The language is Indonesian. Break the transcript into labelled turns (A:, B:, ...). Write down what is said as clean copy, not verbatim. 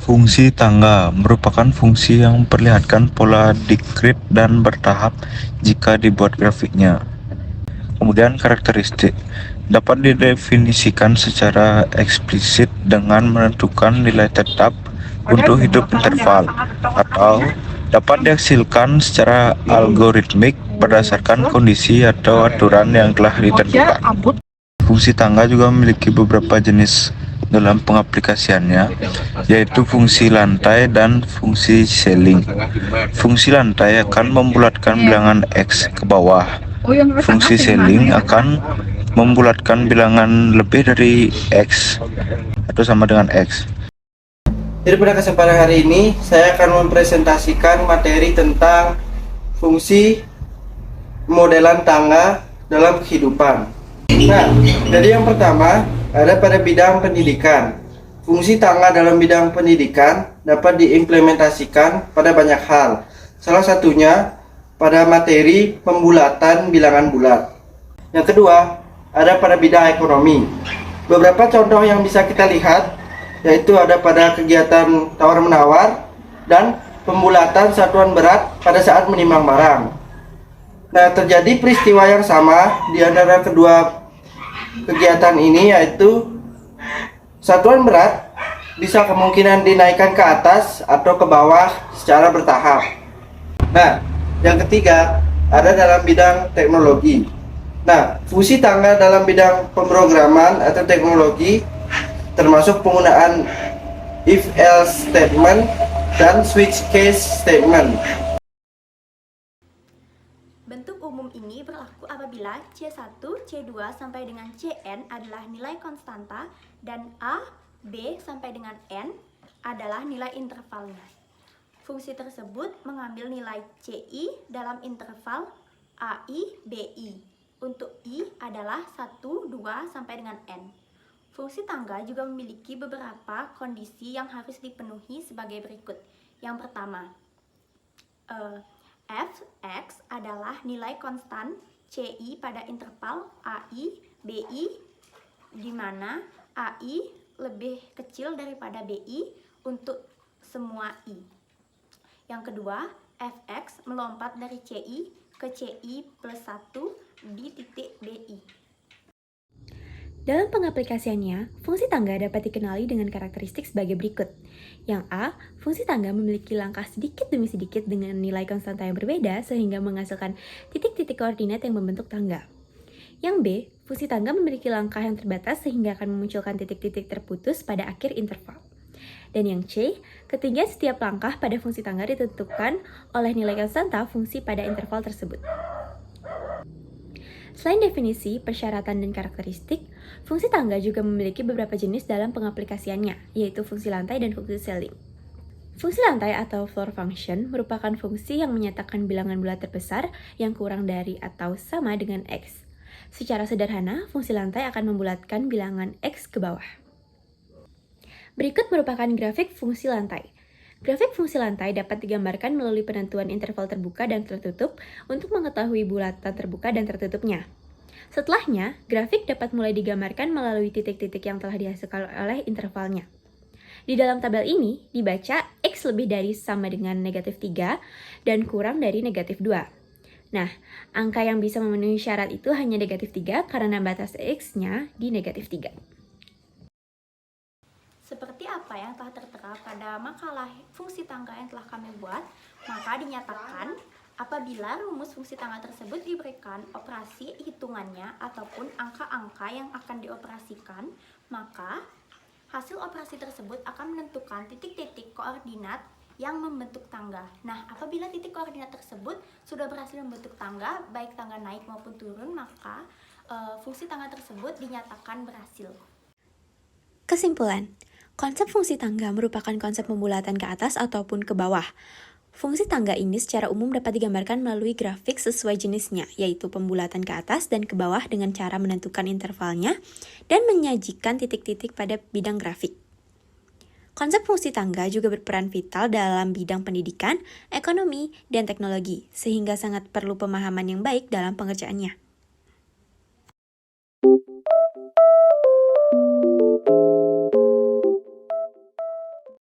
A: Fungsi tangga merupakan fungsi yang memperlihatkan pola diskrit dan bertahap jika dibuat grafiknya. Kemudian karakteristik dapat didefinisikan secara eksplisit dengan menentukan nilai tetap untuk hidup interval atau dapat dihasilkan secara algoritmik berdasarkan kondisi atau aturan yang telah ditentukan. Fungsi tangga juga memiliki beberapa jenis dalam pengaplikasiannya, yaitu fungsi lantai dan fungsi ceiling. Fungsi lantai akan membulatkan bilangan X ke bawah. Fungsi ceiling akan membulatkan bilangan lebih dari X atau sama dengan X.
B: Jadi pada kesempatan hari ini saya akan mempresentasikan materi tentang fungsi modelan tangga dalam kehidupan. Nah, jadi yang pertama ada pada bidang pendidikan. Fungsi tangga dalam bidang pendidikan dapat diimplementasikan pada banyak hal. Salah satunya pada materi pembulatan bilangan bulat. Yang kedua, ada pada bidang ekonomi. Beberapa contoh yang bisa kita lihat yaitu ada pada kegiatan tawar-menawar dan pembulatan satuan berat pada saat menimbang barang. Nah, terjadi peristiwa yang sama di antara kedua kegiatan ini, yaitu satuan berat bisa kemungkinan dinaikkan ke atas atau ke bawah secara bertahap. Nah, yang ketiga ada dalam bidang teknologi. Nah, fungsi tangga dalam bidang pemrograman atau teknologi termasuk penggunaan if-else statement dan switch case statement.
C: Bentuk umum ini berlaku apabila C1, C2 sampai dengan Cn adalah nilai konstanta dan A, B sampai dengan N adalah nilai intervalnya. Fungsi tersebut mengambil nilai Ci dalam interval AI, BI. Untuk I adalah 1, 2 sampai dengan N. Fungsi tangga juga memiliki beberapa kondisi yang harus dipenuhi sebagai berikut. Yang pertama, Fx adalah nilai konstan Ci pada interval AI, BI, di mana AI lebih kecil daripada BI untuk semua I. Yang kedua, Fx melompat dari Ci ke Ci plus 1 di titik BI.
D: Dalam pengaplikasiannya, fungsi tangga dapat dikenali dengan karakteristik sebagai berikut. Yang A, fungsi tangga memiliki langkah sedikit demi sedikit dengan nilai konstanta yang berbeda sehingga menghasilkan titik-titik koordinat yang membentuk tangga. Yang B, fungsi tangga memiliki langkah yang terbatas sehingga akan memunculkan titik-titik terputus pada akhir interval. Dan yang C, ketinggian setiap langkah pada fungsi tangga ditentukan oleh nilai konstanta fungsi pada interval tersebut. Selain definisi, persyaratan, dan karakteristik, fungsi tangga juga memiliki beberapa jenis dalam pengaplikasiannya, yaitu fungsi lantai dan fungsi ceiling. Fungsi lantai atau floor function merupakan fungsi yang menyatakan bilangan bulat terbesar yang kurang dari atau sama dengan X. Secara sederhana, fungsi lantai akan membulatkan bilangan X ke bawah. Berikut merupakan grafik fungsi lantai. Grafik fungsi lantai dapat digambarkan melalui penentuan interval terbuka dan tertutup untuk mengetahui bulatan terbuka dan tertutupnya. Setelahnya, grafik dapat mulai digambarkan melalui titik-titik yang telah dihasilkan oleh intervalnya. Di dalam tabel ini, dibaca X lebih dari sama dengan negatif 3 dan kurang dari negatif 2. Nah, angka yang bisa memenuhi syarat itu hanya negatif 3 karena batas X-nya di negatif 3.
C: Seperti apa yang telah tertera pada makalah fungsi tangga yang telah kami buat, maka dinyatakan apabila rumus fungsi tangga tersebut diberikan operasi hitungannya ataupun angka-angka yang akan dioperasikan, maka hasil operasi tersebut akan menentukan titik-titik koordinat yang membentuk tangga. Nah, apabila titik koordinat tersebut sudah berhasil membentuk tangga, baik tangga naik maupun turun, maka fungsi tangga tersebut dinyatakan berhasil.
D: Kesimpulan, konsep fungsi tangga merupakan konsep pembulatan ke atas ataupun ke bawah. Fungsi tangga ini secara umum dapat digambarkan melalui grafik sesuai jenisnya, yaitu pembulatan ke atas dan ke bawah dengan cara menentukan intervalnya dan menyajikan titik-titik pada bidang grafik. Konsep fungsi tangga juga berperan vital dalam bidang pendidikan, ekonomi, dan teknologi, sehingga sangat perlu pemahaman yang baik dalam pengerjaannya.